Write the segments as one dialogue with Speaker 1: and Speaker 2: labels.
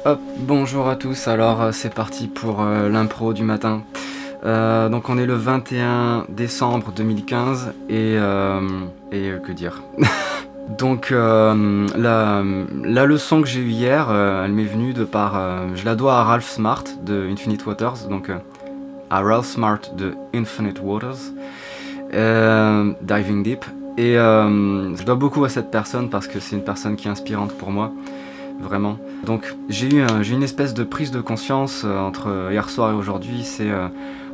Speaker 1: Hop, bonjour à tous, alors c'est parti pour l'impro du matin. Donc on est le 21 décembre 2015 et que dire. Donc la leçon que j'ai eue hier, elle m'est venue de par... je la dois à Ralph Smart de Infinite Waters, donc à Ralph Smart de Infinite Waters, Diving Deep. Et je dois beaucoup à cette personne parce que c'est une personne qui est inspirante pour moi. Vraiment. Donc j'ai eu une espèce de prise de conscience entre hier soir et aujourd'hui.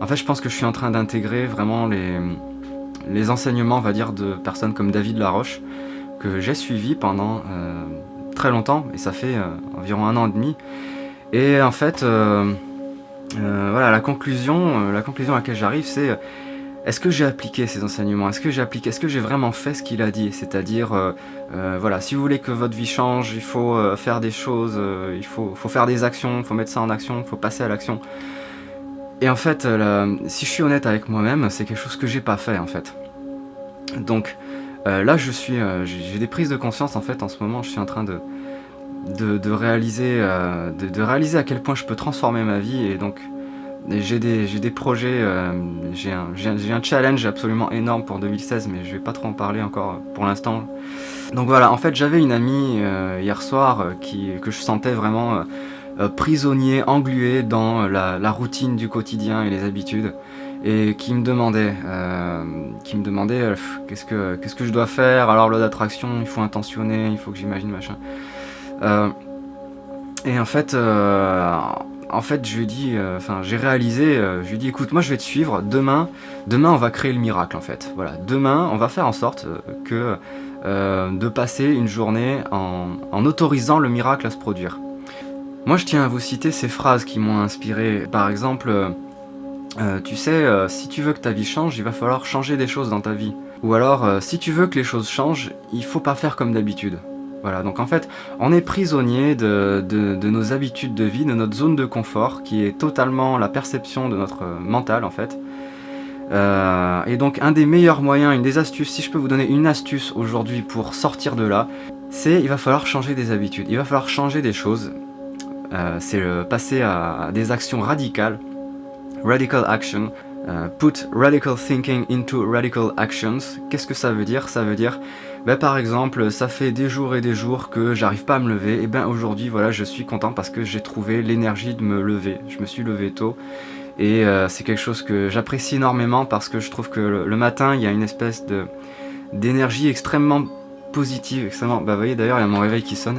Speaker 1: En fait, je pense que je suis en train d'intégrer vraiment les enseignements, on va dire, de personnes comme David Laroche, que j'ai suivi pendant très longtemps, et ça fait environ 1 an et demi. Et en fait, voilà, la conclusion à laquelle j'arrive, c'est est-ce que j'ai appliqué ces enseignements? Est-ce que j'ai vraiment fait ce qu'il a dit? C'est-à-dire, voilà, si vous voulez que votre vie change, il faut faire des choses, il faut faire des actions, il faut mettre ça en action, il faut passer à l'action. Et en fait, si je suis honnête avec moi-même, c'est quelque chose que j'ai pas fait en fait. Donc là, j'ai des prises de conscience en fait en ce moment. Je suis en train de réaliser à quel point je peux transformer ma vie, et donc j'ai des projets, j'ai un challenge absolument énorme pour 2016, mais je vais pas trop en parler encore pour l'instant. Donc voilà, en fait j'avais une amie hier soir que je sentais vraiment prisonnier, englué dans la routine du quotidien et les habitudes, et qui me demandait qu'est-ce que je dois faire, alors loi d'attraction, il faut intentionner, il faut que j'imagine machin. Et en fait, je lui ai dit, j'ai réalisé, je lui ai dit, écoute, moi je vais te suivre, demain on va créer le miracle en fait. Voilà, demain on va faire en sorte de passer une journée en autorisant le miracle à se produire. Moi je tiens à vous citer ces phrases qui m'ont inspiré. Par exemple, tu sais, si tu veux que ta vie change, il va falloir changer des choses dans ta vie. Ou alors, si tu veux que les choses changent, il faut pas faire comme d'habitude. Voilà, donc en fait, on est prisonnier de nos habitudes de vie, de notre zone de confort, qui est totalement la perception de notre mental en fait. Et donc un des meilleurs moyens, une des astuces, si je peux vous donner une astuce aujourd'hui pour sortir de là, c'est il va falloir changer des habitudes, il va falloir changer des choses. C'est passer à des actions radicales, radical action. Put radical thinking into radical actions. Qu'est-ce que ça veut dire? Ça veut dire, par exemple, ça fait des jours et des jours que j'arrive pas à me lever, et aujourd'hui, voilà, je suis content parce que j'ai trouvé l'énergie de me lever. Je me suis levé tôt, et c'est quelque chose que j'apprécie énormément parce que je trouve que le matin, il y a une espèce d'énergie extrêmement positive, extrêmement... vous voyez, d'ailleurs, il y a mon réveil qui sonne.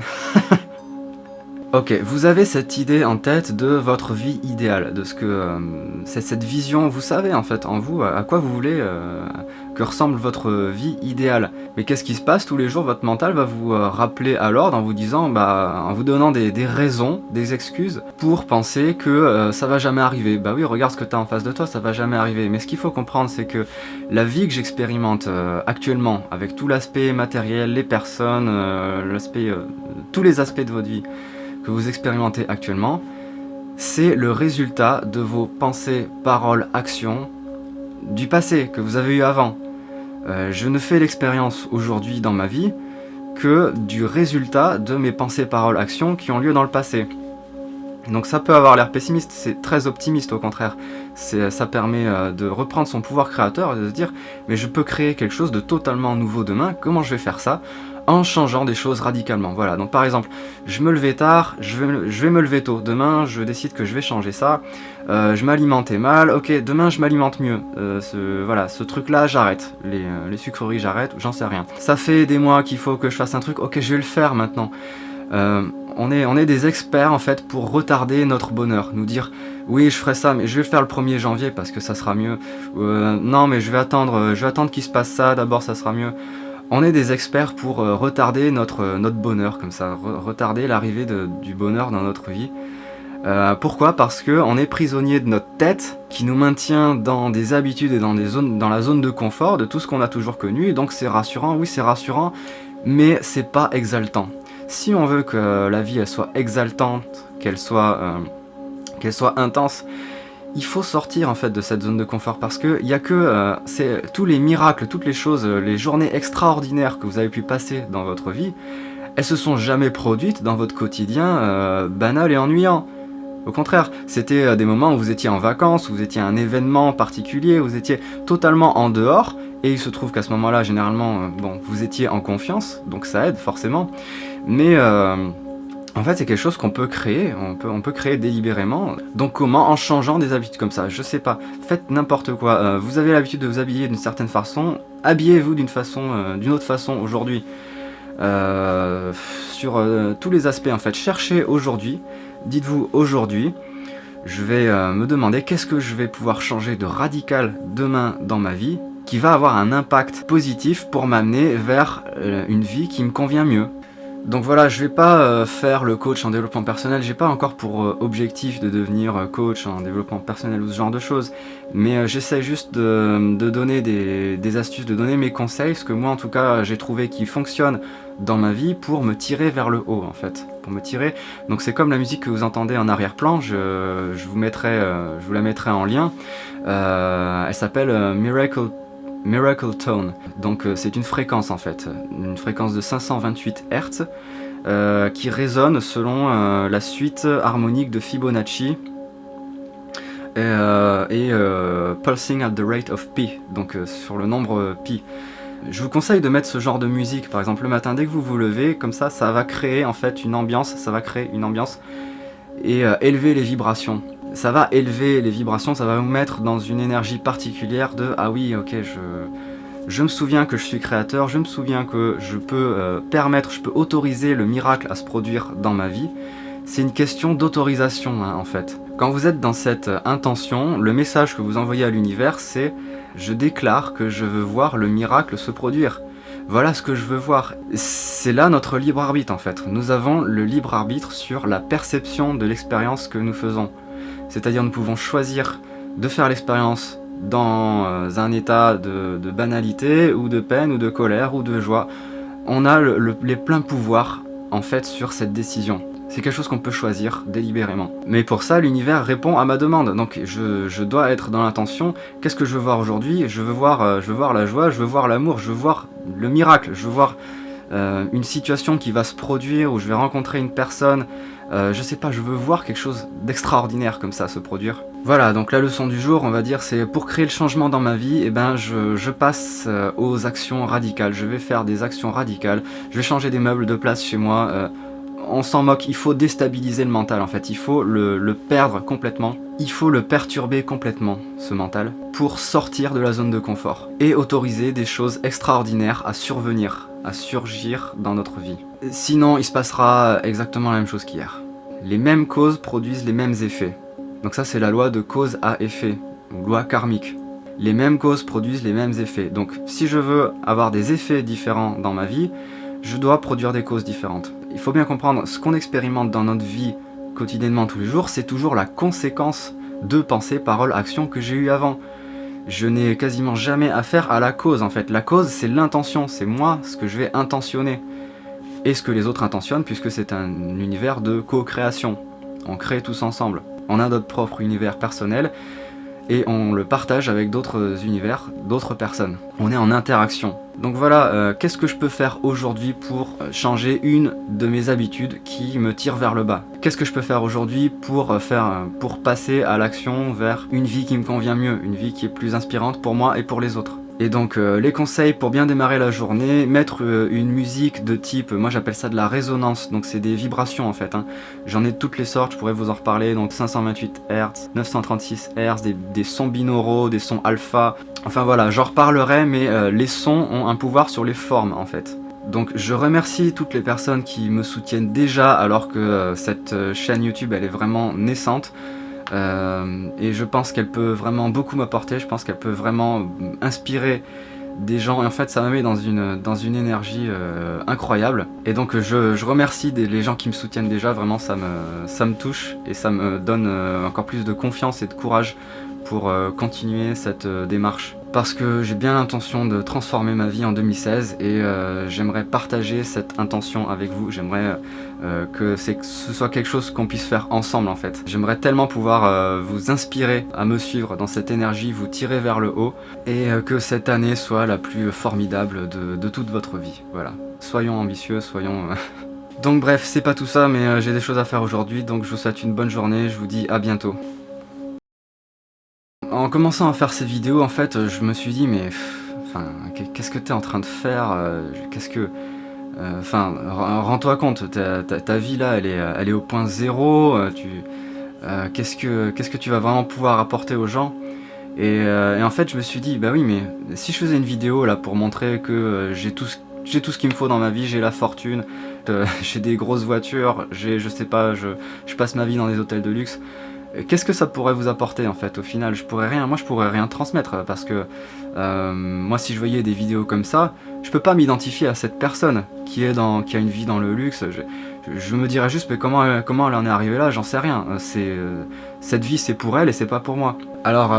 Speaker 1: Ok, vous avez cette idée en tête de votre vie idéale, de ce que c'est cette vision, vous savez en fait en vous à quoi vous voulez que ressemble votre vie idéale. Mais qu'est-ce qui se passe tous les jours? Votre mental va vous rappeler à l'ordre en vous disant, en vous donnant des raisons, des excuses pour penser que ça va jamais arriver. Bah oui, regarde ce que t'as en face de toi, ça va jamais arriver. Mais ce qu'il faut comprendre, c'est que la vie que j'expérimente actuellement, avec tout l'aspect matériel, les personnes, tous les aspects de votre vie que vous expérimentez actuellement, c'est le résultat de vos pensées, paroles, actions du passé que vous avez eu avant. Je ne fais l'expérience aujourd'hui dans ma vie que du résultat de mes pensées, paroles, actions qui ont lieu dans le passé. Donc ça peut avoir l'air pessimiste, c'est très optimiste au contraire. Ça permet de reprendre son pouvoir créateur et de se dire mais je peux créer quelque chose de totalement nouveau demain, comment je vais faire ça? En changeant des choses radicalement. Voilà, donc par exemple, je me levais tard, je vais me lever tôt. Demain, je décide que je vais changer ça. Je m'alimentais mal, ok, demain je m'alimente mieux. Ce truc-là, j'arrête. Les sucreries, j'arrête, j'en sais rien. Ça fait des mois qu'il faut que je fasse un truc, ok, je vais le faire maintenant. On est des experts en fait pour retarder notre bonheur, nous dire oui je ferai ça mais je vais le faire le 1er janvier parce que ça sera mieux, non mais je vais attendre qu'il se passe ça, d'abord ça sera mieux. On est des experts pour retarder notre bonheur comme ça, retarder l'arrivée du bonheur dans notre vie. Pourquoi? Parce qu'on est prisonnier de notre tête qui nous maintient dans des habitudes et dans la zone de confort de tout ce qu'on a toujours connu, et donc c'est rassurant, oui c'est rassurant, mais c'est pas exaltant. Si on veut que la vie elle soit exaltante, qu'elle soit intense, il faut sortir en fait de cette zone de confort parce que il y a que tous les miracles, toutes les choses, les journées extraordinaires que vous avez pu passer dans votre vie, elles se sont jamais produites dans votre quotidien banal et ennuyant. Au contraire, c'était des moments où vous étiez en vacances, où vous étiez à un événement particulier, où vous étiez totalement en dehors, et il se trouve qu'à ce moment-là, généralement, bon, vous étiez en confiance, donc ça aide forcément, mais en fait, c'est quelque chose qu'on peut créer, on peut créer délibérément. Donc comment? En changeant des habitudes comme ça, je sais pas, faites n'importe quoi. Vous avez l'habitude de vous habiller d'une certaine façon, habillez-vous d'une autre façon aujourd'hui. Sur tous les aspects en fait, cherchez aujourd'hui, dites-vous aujourd'hui, je vais me demander qu'est-ce que je vais pouvoir changer de radical demain dans ma vie, qui va avoir un impact positif pour m'amener vers une vie qui me convient mieux. Donc voilà, je vais pas faire le coach en développement personnel, j'ai pas encore pour objectif de devenir coach en développement personnel ou ce genre de choses, mais j'essaie juste de donner des astuces, de donner mes conseils, ce que moi en tout cas j'ai trouvé qui fonctionne dans ma vie pour me tirer vers le haut en fait, pour me tirer. Donc c'est comme la musique que vous entendez en arrière-plan, je vous la mettrai en lien, elle s'appelle Miracle Tone, donc c'est une fréquence en fait, une fréquence de 528 Hz qui résonne selon la suite harmonique de Fibonacci et pulsing at the rate of pi, donc sur le nombre pi. Je vous conseille de mettre ce genre de musique, par exemple le matin dès que vous vous levez, comme ça va créer en fait une ambiance, et élever les vibrations. Ça va élever les vibrations, ça va vous mettre dans une énergie particulière de ah oui, ok, je me souviens que je suis créateur, je me souviens que je peux je peux autoriser le miracle à se produire dans ma vie. C'est une question d'autorisation en fait. Quand vous êtes dans cette intention, le message que vous envoyez à l'univers, c'est je déclare que je veux voir le miracle se produire. Voilà ce que je veux voir. C'est là notre libre arbitre en fait. Nous avons le libre arbitre sur la perception de l'expérience que nous faisons. C'est-à-dire nous pouvons choisir de faire l'expérience dans un état de banalité ou de peine ou de colère ou de joie. On a les pleins pouvoirs en fait sur cette décision. C'est quelque chose qu'on peut choisir délibérément. Mais pour ça, l'univers répond à ma demande. Donc je dois être dans l'intention. Qu'est-ce que je veux voir aujourd'hui? Je veux voir la joie, je veux voir l'amour, je veux voir le miracle, je veux voir une situation qui va se produire où je vais rencontrer une personne. Je sais pas, je veux voir quelque chose d'extraordinaire comme ça se produire. Voilà, donc la leçon du jour, on va dire, c'est pour créer le changement dans ma vie, je passe aux actions radicales. Je vais faire des actions radicales. Je vais changer des meubles de place chez moi. On s'en moque, il faut déstabiliser le mental en fait, il faut le perdre complètement, il faut le perturber complètement, ce mental, pour sortir de la zone de confort et autoriser des choses extraordinaires à survenir, à surgir dans notre vie. Sinon, il se passera exactement la même chose qu'hier. Les mêmes causes produisent les mêmes effets. Donc ça c'est la loi de cause à effet, ou loi karmique. Les mêmes causes produisent les mêmes effets. Donc si je veux avoir des effets différents dans ma vie, je dois produire des causes différentes. Il faut bien comprendre, ce qu'on expérimente dans notre vie quotidiennement tous les jours, c'est toujours la conséquence de pensées, paroles, actions que j'ai eues avant. Je n'ai quasiment jamais affaire à la cause en fait. La cause c'est l'intention, c'est moi ce que je vais intentionner. Et ce que les autres intentionnent puisque c'est un univers de co-création. On crée tous ensemble. On a notre propre univers personnel et on le partage avec d'autres univers, d'autres personnes. On est en interaction. Donc voilà, qu'est-ce que je peux faire aujourd'hui pour changer une de mes habitudes qui me tire vers le bas? Qu'est-ce que je peux faire aujourd'hui pour passer à l'action vers une vie qui me convient mieux, une vie qui est plus inspirante pour moi et pour les autres? Et donc les conseils pour bien démarrer la journée, mettre une musique de type, moi j'appelle ça de la résonance, donc c'est des vibrations en fait, hein. J'en ai de toutes les sortes, je pourrais vous en reparler, donc 528 Hz, 936 Hz, des sons binauraux, des sons alpha, enfin voilà, j'en reparlerai, mais les sons ont un pouvoir sur les formes en fait. Donc je remercie toutes les personnes qui me soutiennent déjà alors que cette chaîne YouTube elle est vraiment naissante. Et je pense qu'elle peut vraiment beaucoup m'apporter, je pense qu'elle peut vraiment inspirer des gens et en fait ça me met dans une énergie incroyable. Et donc je remercie les gens qui me soutiennent déjà, vraiment ça me touche et ça me donne encore plus de confiance et de courage pour continuer cette démarche. parce que j'ai bien l'intention de transformer ma vie en 2016 et j'aimerais partager cette intention avec vous. J'aimerais que ce soit quelque chose qu'on puisse faire ensemble en fait. J'aimerais tellement pouvoir vous inspirer à me suivre dans cette énergie, vous tirer vers le haut et que cette année soit la plus formidable de toute votre vie. Voilà. Soyons ambitieux, soyons... Donc bref, c'est pas tout ça, mais j'ai des choses à faire aujourd'hui, donc je vous souhaite une bonne journée, je vous dis à bientôt. En commençant à faire ces vidéos, en fait, je me suis dit, mais... Enfin, qu'est-ce que t'es en train de faire Qu'est-ce que... Enfin, rends-toi compte, ta vie là, elle est au point zéro, qu'est-ce que tu vas vraiment pouvoir apporter aux gens et en fait, je me suis dit, bah oui, mais si je faisais une vidéo là pour montrer que j'ai tout ce qu'il me faut dans ma vie, j'ai la fortune, j'ai des grosses voitures, je sais pas, je passe ma vie dans des hôtels de luxe. Qu'est-ce que ça pourrait vous apporter en fait? Au final, je pourrais rien transmettre parce que moi, si je voyais des vidéos comme ça, je peux pas m'identifier à cette personne qui a une vie dans le luxe. Je me dirais juste, mais comment elle en est arrivée là? J'en sais rien. Cette vie, c'est pour elle et c'est pas pour moi. Alors,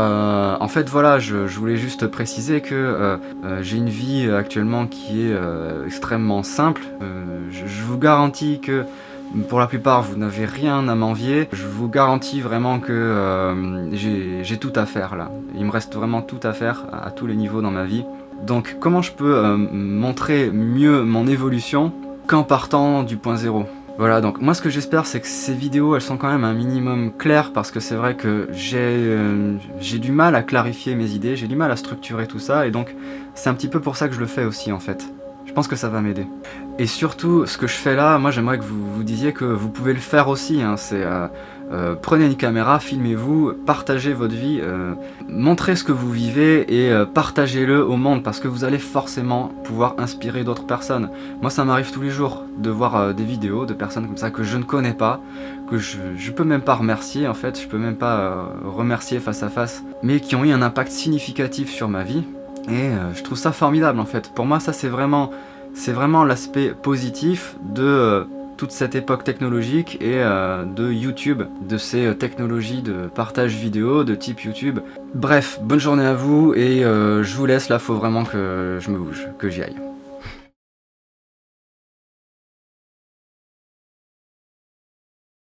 Speaker 1: en fait, voilà, je voulais juste préciser que j'ai une vie actuellement qui est extrêmement simple. Je vous garantis que pour la plupart, vous n'avez rien à m'envier. Je vous garantis vraiment que j'ai tout à faire là. Il me reste vraiment tout à faire à tous les niveaux dans ma vie. Donc comment je peux montrer mieux mon évolution qu'en partant du point zéro? Voilà, donc moi ce que j'espère c'est que ces vidéos elles sont quand même un minimum claires parce que c'est vrai que j'ai du mal à clarifier mes idées, j'ai du mal à structurer tout ça et donc c'est un petit peu pour ça que je le fais aussi en fait. Je pense que ça va m'aider. Et surtout, ce que je fais là, moi j'aimerais que vous vous disiez que vous pouvez le faire aussi, hein, prenez une caméra, filmez-vous, partagez votre vie, montrez ce que vous vivez et partagez-le au monde parce que vous allez forcément pouvoir inspirer d'autres personnes. Moi ça m'arrive tous les jours de voir des vidéos de personnes comme ça que je ne connais pas, que je peux même pas remercier en fait, je peux même pas remercier face à face, mais qui ont eu un impact significatif sur ma vie et je trouve ça formidable en fait. Pour moi ça c'est vraiment l'aspect positif de toute cette époque technologique et de YouTube, de ces technologies de partage vidéo de type YouTube. Bref, bonne journée à vous et je vous laisse là, faut vraiment que je me bouge, que j'y aille.